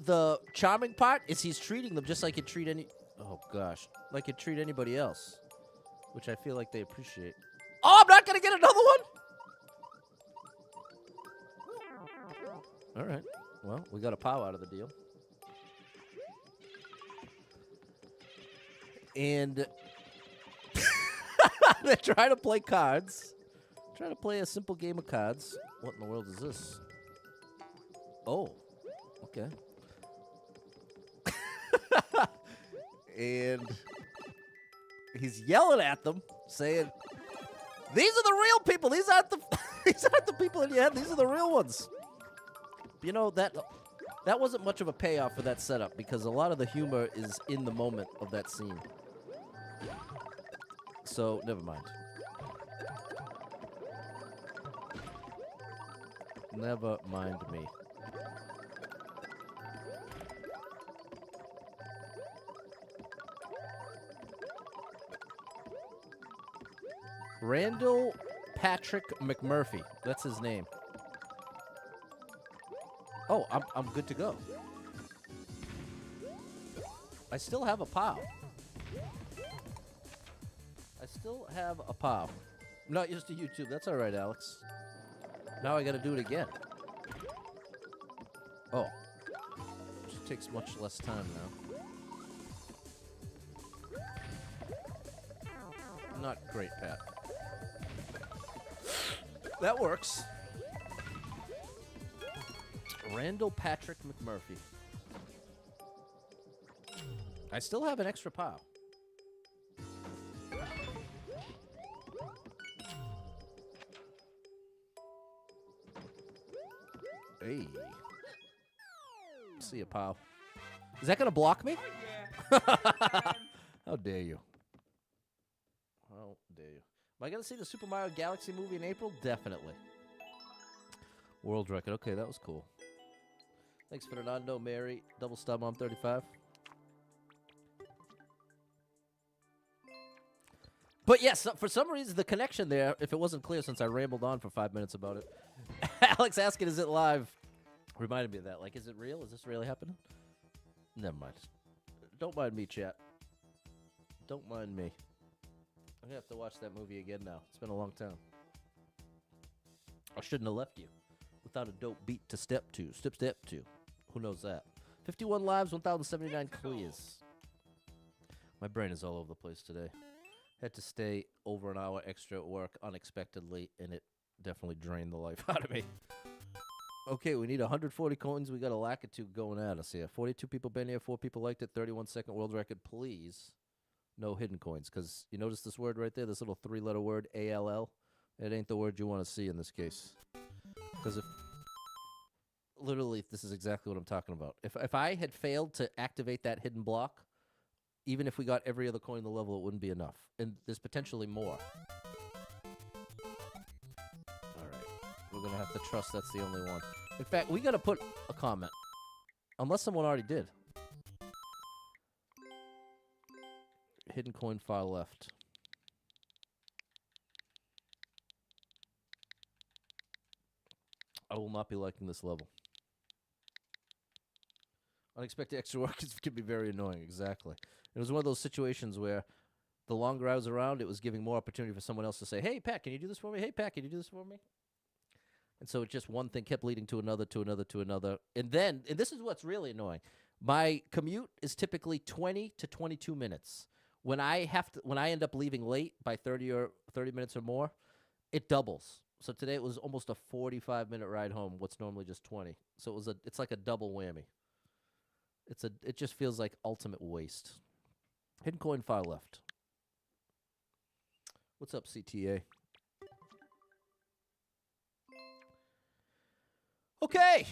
the charming part is he's treating them just like he'd treat like he'd treat anybody else, which I feel like they appreciate. Oh, I'm not gonna get another one. All right. Well, we got a POW out of the deal. And they try to play cards. Try to play a simple game of cards. What in the world is this? Oh, okay. And he's yelling at them, saying, "These are the real people. These aren't the people in your head. These are the real ones." You know, that wasn't much of a payoff for that setup because a lot of the humor is in the moment of that scene. So, never mind. Never mind me. Randall Patrick McMurphy. That's his name. Oh, I'm good to go. I still have a POW. I'm not used to YouTube. That's all right, Alex. Now I got to do it again. Oh. Just takes much less time now. Not great, Pat. That works. Randall Patrick McMurphy. I still have an extra POW. Hey. See a POW. Is that going to block me? Oh, yeah. How dare you? How dare you? Am I going to see the Super Mario Galaxy movie in April? Definitely. World record. Okay, that was cool. Thanks, Fernando, Mary, Double Star Mom 35. But yes, for some reason, the connection there, if it wasn't clear since I rambled on for 5 minutes about it, Alex asking, is it live? Reminded me of that. Like, is it real? Is this really happening? Never mind. Don't mind me, chat. Don't mind me. I'm going to have to watch that movie again now. It's been a long time. I shouldn't have left you without a dope beat to step to. Step to. Who knows that? 51 lives, 1,079 clears. My brain is all over the place today. Had to stay over an hour extra at work unexpectedly, and it definitely drained the life out of me. Okay, we need 140 coins. We got a lack of two going at us here. 42 people been here, 4 people liked it, 31-second world record. Please, no hidden coins, because you notice this word right there, this little 3-letter word, ALL? It ain't the word you want to see in this case. Because literally, this is exactly what I'm talking about. If I had failed to activate that hidden block, even if we got every other coin in the level, it wouldn't be enough. And there's potentially more. Alright. We're going to have to trust that's the only one. In fact, we got to put a comment. Unless someone already did. Hidden coin far left. I will not be liking this level. Unexpected extra work can be very annoying, exactly. It was one of those situations where the longer I was around, it was giving more opportunity for someone else to say, "Hey, Pat, can you do this for me? Hey, Pat, can you do this for me?" And so it just one thing kept leading to another, to another, to another. And then, and this is what's really annoying. My commute is typically 20 to 22 minutes. When I end up leaving late by 30 minutes or more, it doubles. So today it was almost a 45-minute ride home. What's normally just 20. So it's like a double whammy. It just feels like ultimate waste. Hidden coin file left. What's up, CTA? Okay.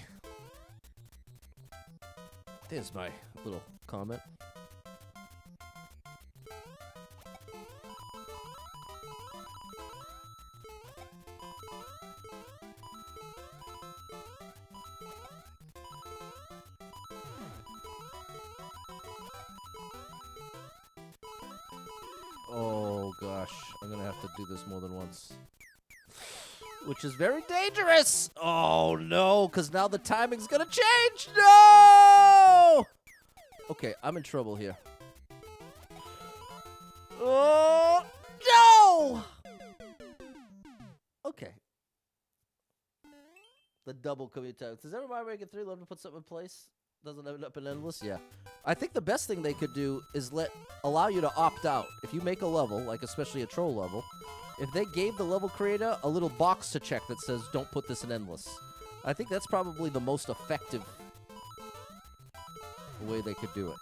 There's my little comment. Oh gosh, I'm gonna have to do this more than once. Which is very dangerous. Oh no, because now the timing's gonna change. No! Okay, I'm in trouble here. Oh no! Okay. The double commute time. Does everybody make it 3? Love to put something in place? Doesn't end up in endless? Yeah. I think the best thing they could do is allow you to opt out. If you make a level, like especially a troll level, if they gave the level creator a little box to check that says, don't put this in endless, I think that's probably the most effective way they could do it.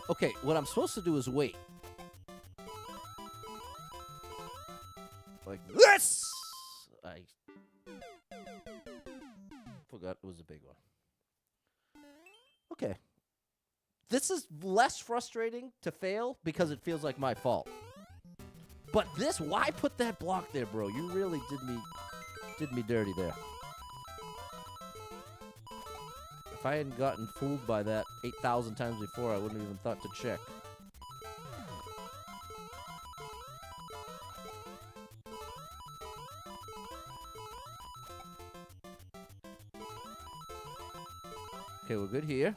Okay, what I'm supposed to do is wait. Like this! I forgot it was a big one. Okay. This is less frustrating to fail because it feels like my fault. But this, why put that block there, bro? You really did me dirty there. If I hadn't gotten fooled by that 8,000 times before, I wouldn't have even thought to check. Okay, we're good here.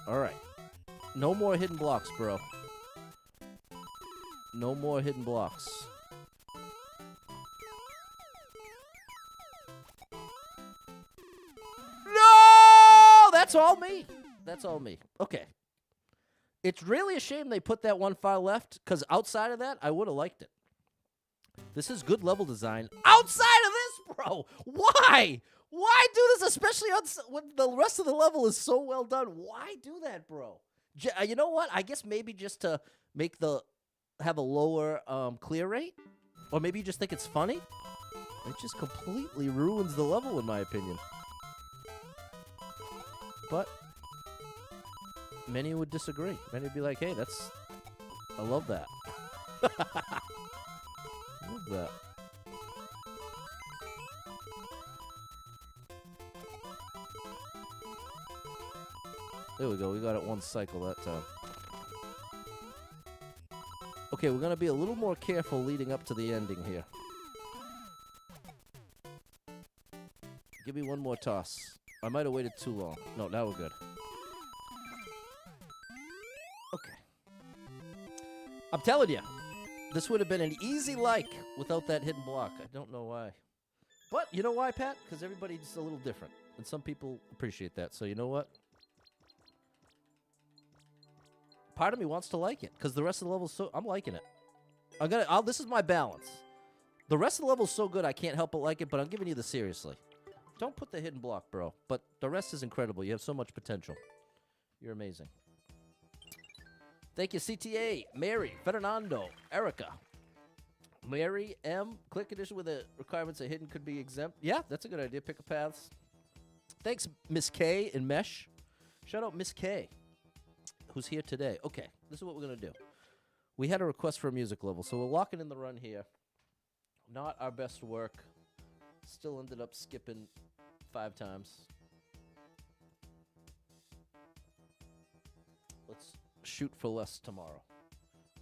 All right. No more hidden blocks, bro. No more hidden blocks. No! That's all me. That's all me. Okay. It's really a shame they put that one file left, because outside of that, I would have liked it. This is good level design. Outside of this, bro! Why? Why do this, especially when the rest of the level is so well done? Why do that, bro? You know what? I guess maybe just to have a lower clear rate? Or maybe you just think it's funny? It just completely ruins the level, in my opinion. But many would disagree. Many would be like, hey, I love that. Love that. There we go. We got it one cycle that time. Okay, we're going to be a little more careful leading up to the ending here. Give me one more toss. I might have waited too long. No, now we're good. Okay. I'm telling you, this would have been an easy like without that hidden block. I don't know why. But you know why, Pat? Because everybody's a little different. And some people appreciate that. So you know what? Part of me wants to like it because the rest of the level's I'm liking it. This is my balance. The rest of the level's so good I can't help but like it, but I'm giving you this seriously. Don't put the hidden block, bro. But the rest is incredible. You have so much potential. You're amazing. Thank you, CTA, Mary, Fernando, Erica. Mary M. Click condition with the requirements are hidden could be exempt. Yeah, that's a good idea. Pick a paths. Thanks, Miss K in Mesh. Shout out Miss K, who's here today. Okay, this is what we're going to do. We had a request for a music level, so we're locking in the run here. Not our best work. Still ended up skipping 5 times. Let's shoot for less tomorrow.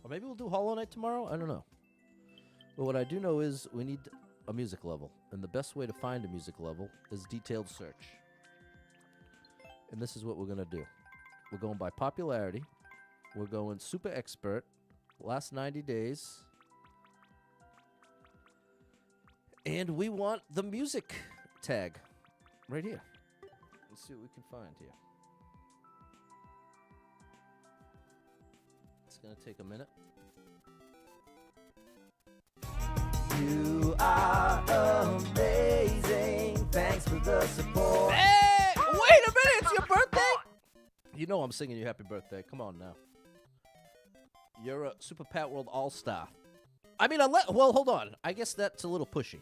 Or maybe we'll do Hollow Knight tomorrow? I don't know. But what I do know is we need a music level. And the best way to find a music level is detailed search. And this is what we're going to do. We're going by popularity. We're going super expert. Last 90 days. And we want the music tag right here. Let's see what we can find here. It's going to take a minute. You are amazing. Thanks for the support. Hey! Wait a minute! It's your birthday? You know I'm singing you happy birthday. Come on now. You're a Super Pat World All-Star. I mean, well, hold on. I guess that's a little pushy.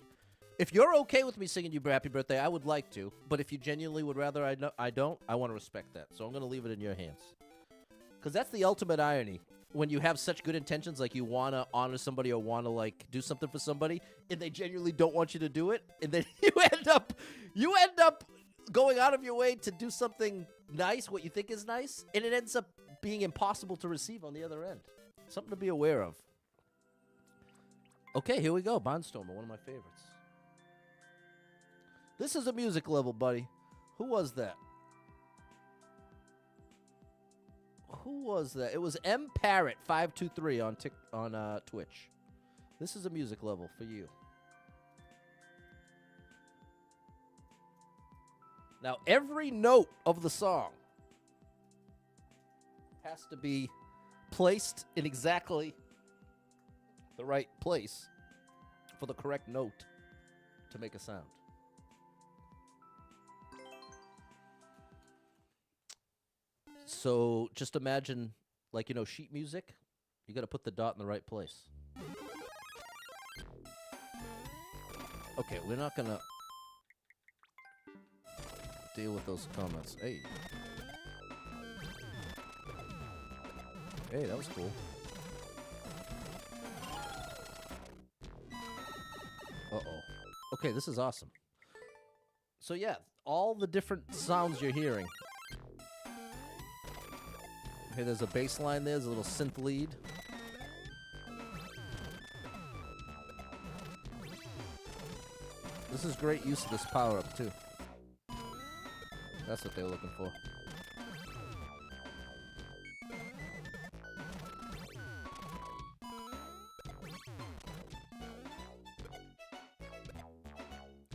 If you're okay with me singing you happy birthday, I would like to. But if you genuinely would rather I don't, I want to respect that. So I'm going to leave it in your hands. Because that's the ultimate irony. When you have such good intentions, like you want to honor somebody or want to, like, do something for somebody, and they genuinely don't want you to do it, and then you end up going out of your way to do something nice, what you think is nice, and it ends up being impossible to receive on the other end. Something to be aware of. Okay, here we go. Barnstormer, one of my favorites. This is a music level, buddy. Who was that? Who was that? It was M Parrot 523 on Twitch. This is a music level for you. Now, every note of the song has to be placed in exactly the right place for the correct note to make a sound. So just imagine, like, you know, sheet music. You got to put the dot in the right place. Okay, we're not going to deal with those comments. Hey. Hey, that was cool. Uh-oh. Okay, this is awesome. So, yeah, all the different sounds you're hearing. Okay, there's a bass line there. There's a little synth lead. This is great use of this power-up, too. That's what they were looking for.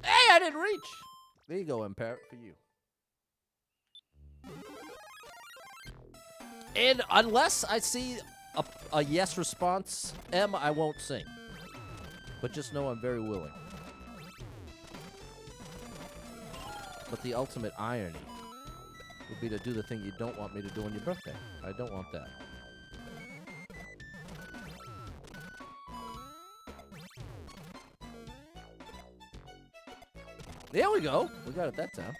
Hey, I didn't reach! There you go, Empire, for you. And unless I see a yes response, M, I won't sing. But just know I'm very willing. But the ultimate irony would be to do the thing you don't want me to do on your birthday. I don't want that. There we go. We got it that time.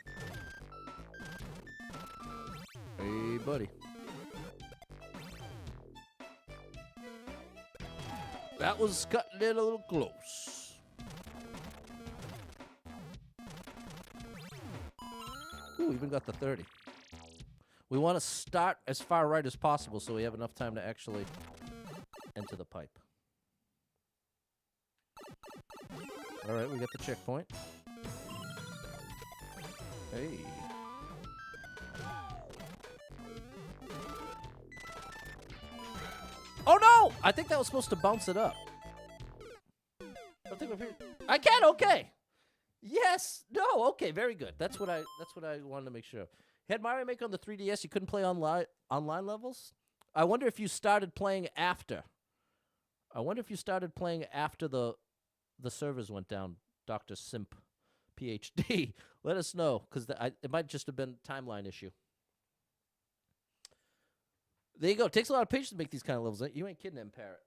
Hey, buddy. That was cutting it a little close. Ooh, even got the 30. We want to start as far right as possible so we have enough time to actually enter the pipe. All right, we got the checkpoint. Hey. Oh no! I think that was supposed to bounce it up. I can. Okay. Yes. No. Okay. Very good. That's what I wanted to make sure. Had Mario Maker on the 3DS, you couldn't play online levels. I wonder if you started playing after. The servers went down. Dr. Simp, PhD. Let us know, because it might just have been a timeline issue. There you go. It takes a lot of patience to make these kind of levels. You ain't kidding, M Parrot.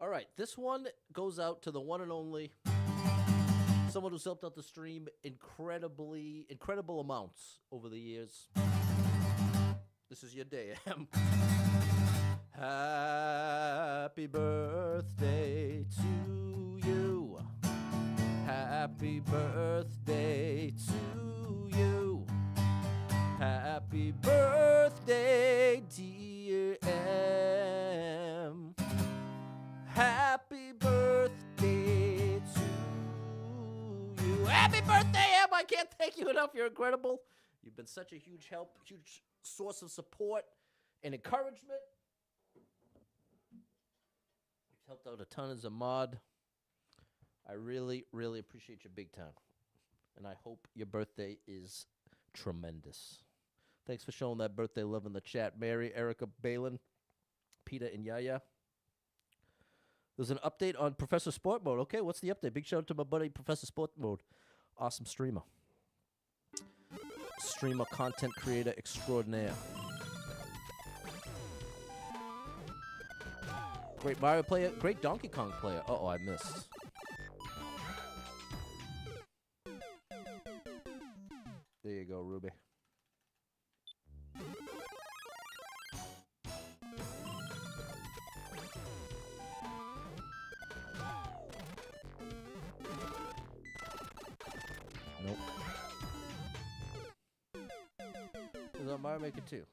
All right, this one goes out to the one and only, someone who's helped out the stream incredible amounts over the years. This is your day, M. Happy birthday to you. Happy birthday to you. Happy birthday, dear M. Happy birthday to you. Happy birthday, Em! I can't thank you enough. You're incredible. You've been such a huge help, huge source of support and encouragement. helped out a ton as a mod. I really, really appreciate you big time. And I hope your birthday is tremendous. Thanks for showing that birthday love in the chat. Mary, Erica, Balin, Peter, and Yaya. There's an update on Professor Sport Mode. Okay, what's the update? Big shout out to my buddy, Professor Sport Mode. Awesome streamer. Streamer, content creator extraordinaire. Great Mario player, great Donkey Kong player. Uh-oh, I missed. There you go, Ruby. Nope. There's on Mario Maker 2.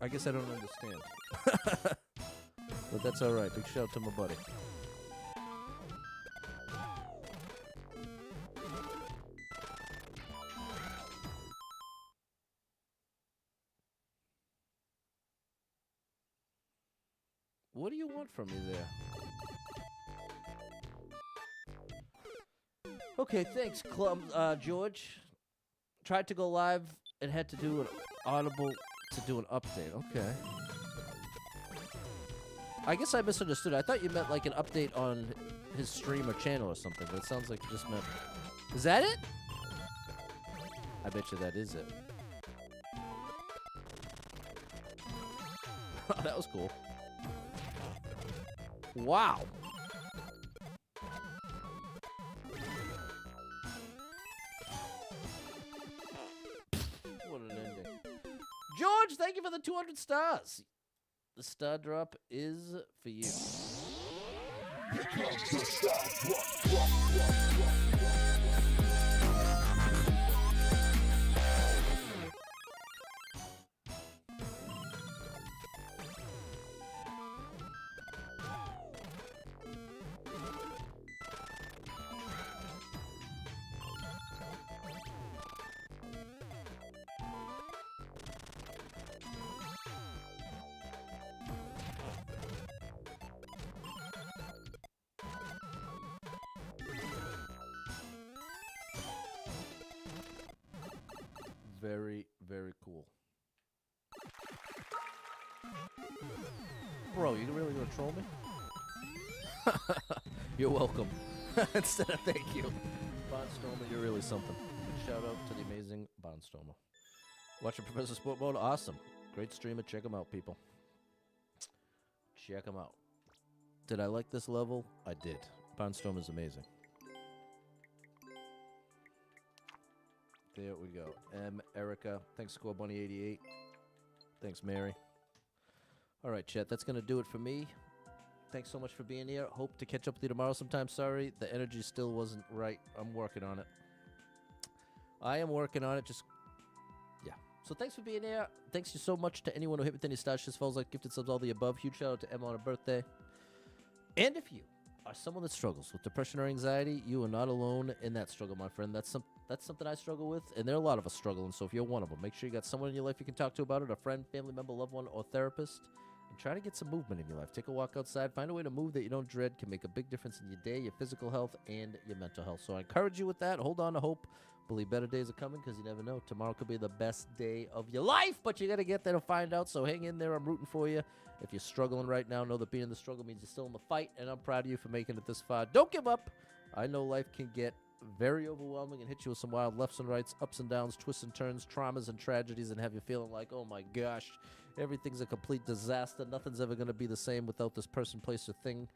I guess I don't understand. But that's alright. Big shout out to my buddy. What do you want from me there? Okay, thanks, George. Tried to go live and had to do an audible to do an update. Okay. I guess I misunderstood. I thought you meant like an update on his stream or channel or something, but it sounds like you just meant... Is that it? I bet you that is it. That was cool. Wow. What an ending. George, thank you for the 200 stars. The star drop is for you. Very, very cool. Bro, you really gonna troll me? You're welcome. Instead of thank you. Bondstormer, you're really something. Big shout out to the amazing Bondstormer. Watching Professor Sport Mode, awesome. Great streamer, check him out, people. Check him out. Did I like this level? I did. Bondstormer's amazing. There we go. Erica. Thanks, Score Bunny 88. Thanks, Mary. All right, chat. That's going to do it for me. Thanks so much for being here. Hope to catch up with you tomorrow sometime. Sorry, the energy still wasn't right. I'm working on it. I am working on it. Just, yeah. So thanks for being here. Thanks you so much to anyone who hit with any stars, just follows, like, gifted subs, all the above. Huge shout out to Emma on her birthday. And if you are someone that struggles with depression or anxiety, you are not alone in that struggle, my friend. That's something I struggle with, and there are a lot of us struggling, so if you're one of them, make sure you got someone in your life you can talk to about it, a friend, family member, loved one, or therapist, and try to get some movement in your life. Take a walk outside, find a way to move that you don't dread, can make a big difference in your day, your physical health, and your mental health. So I encourage you with that. Hold on to hope. Believe better days are coming, because you never know. Tomorrow could be the best day of your life, but you got to get there to find out, so hang in there. I'm rooting for you. If you're struggling right now, know that being in the struggle means you're still in the fight, and I'm proud of you for making it this far. Don't give up. I know life can get very overwhelming and hit you with some wild lefts and rights, ups and downs, twists and turns, traumas and tragedies, and have you feeling like, oh my gosh, everything's a complete disaster. Nothing's ever going to be the same without this person, place, or thing.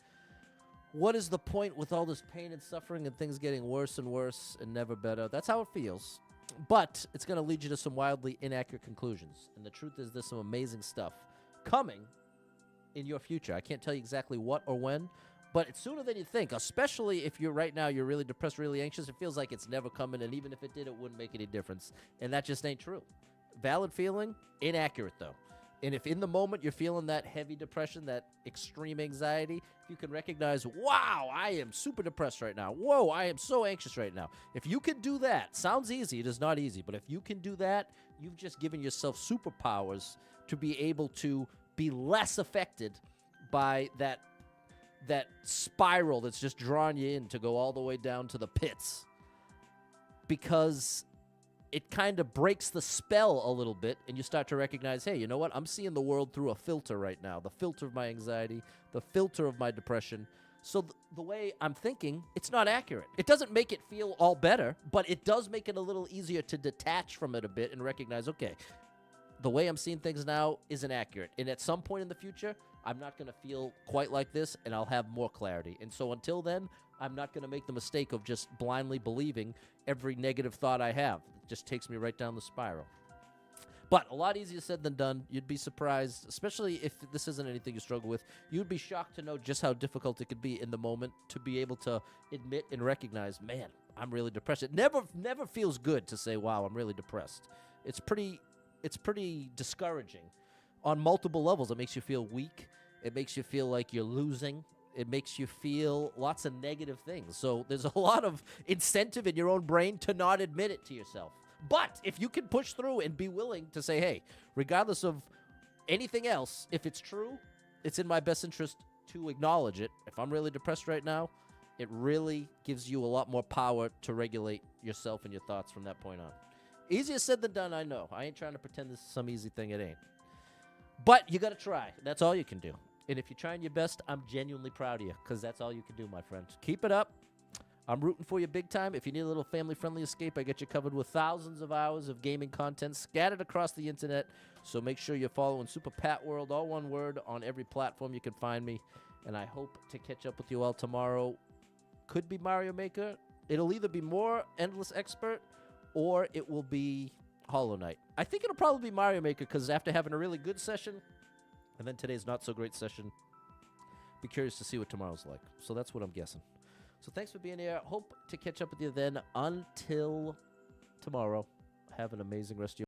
What is the point with all this pain and suffering and things getting worse and worse and never better? That's how it feels. But it's going to lead you to some wildly inaccurate conclusions. And the truth is there's some amazing stuff coming in your future. I can't tell you exactly what or when, but it's sooner than you think, especially if you're right now, you're really depressed, really anxious. It feels like it's never coming, and even if it did, it wouldn't make any difference. And that just ain't true. Valid feeling, inaccurate though. And if in the moment you're feeling that heavy depression, that extreme anxiety, if you can recognize, wow, I am super depressed right now. Whoa, I am so anxious right now. If you can do that, sounds easy, it is not easy, but if you can do that, you've just given yourself superpowers to be able to be less affected by that spiral that's just drawing you in to go all the way down to the pits, because it kind of breaks the spell a little bit, and you start to recognize, hey, you know what? I'm seeing the world through a filter right now, the filter of my anxiety, the filter of my depression. So the way I'm thinking, it's not accurate. It doesn't make it feel all better, but it does make it a little easier to detach from it a bit and recognize, okay, the way I'm seeing things now isn't accurate. And at some point in the future, I'm not going to feel quite like this, and I'll have more clarity. And so until then, I'm not going to make the mistake of just blindly believing every negative thought I have. It just takes me right down the spiral. But a lot easier said than done. You'd be surprised, especially if this isn't anything you struggle with. You'd be shocked to know just how difficult it could be in the moment to be able to admit and recognize, man, I'm really depressed. It never feels good to say, wow, I'm really depressed. It's pretty discouraging on multiple levels. It makes you feel weak. It makes you feel like you're losing. It makes you feel lots of negative things. So there's a lot of incentive in your own brain to not admit it to yourself. But if you can push through and be willing to say, hey, regardless of anything else, if it's true, it's in my best interest to acknowledge it. If I'm really depressed right now, it really gives you a lot more power to regulate yourself and your thoughts from that point on. Easier said than done, I know. I ain't trying to pretend this is some easy thing. It ain't. But you got to try. That's all you can do. And if you're trying your best, I'm genuinely proud of you, because that's all you can do, my friend. Keep it up. I'm rooting for you big time. If you need a little family-friendly escape, I got you covered with thousands of hours of gaming content scattered across the internet. So make sure you're following Super Pat World, all one word, on every platform you can find me. And I hope to catch up with you all tomorrow. Could be Mario Maker. It'll either be more Endless Expert or it will be Hollow Knight. I think it'll probably be Mario Maker, because after having a really good session and then today's not-so-great session, be curious to see what tomorrow's like. So that's what I'm guessing. So thanks for being here. Hope to catch up with you then. Until tomorrow, have an amazing rest of your